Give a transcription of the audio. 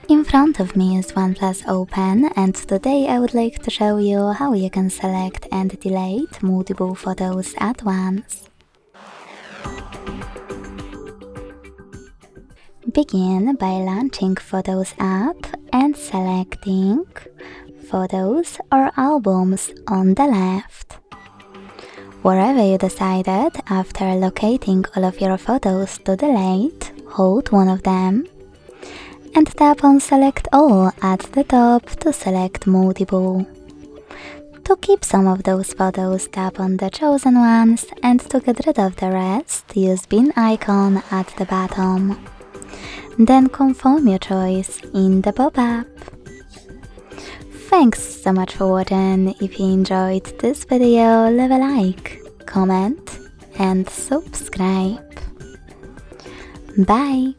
In front of me is ONEPLUS Open, and today I would like to show you how you can select and delete multiple photos at once. Begin by launching Photos app and selecting Photos or Albums on the left. Wherever you decided, after locating all of your photos to delete, hold one of them and tap on Select All at the top to select multiple. To keep some of those photos, tap on the chosen ones, and to get rid of the rest, use bin icon at the bottom. Then confirm your choice in the pop-up. Thanks so much for watching. If you enjoyed this video, leave a like, comment and subscribe. Bye!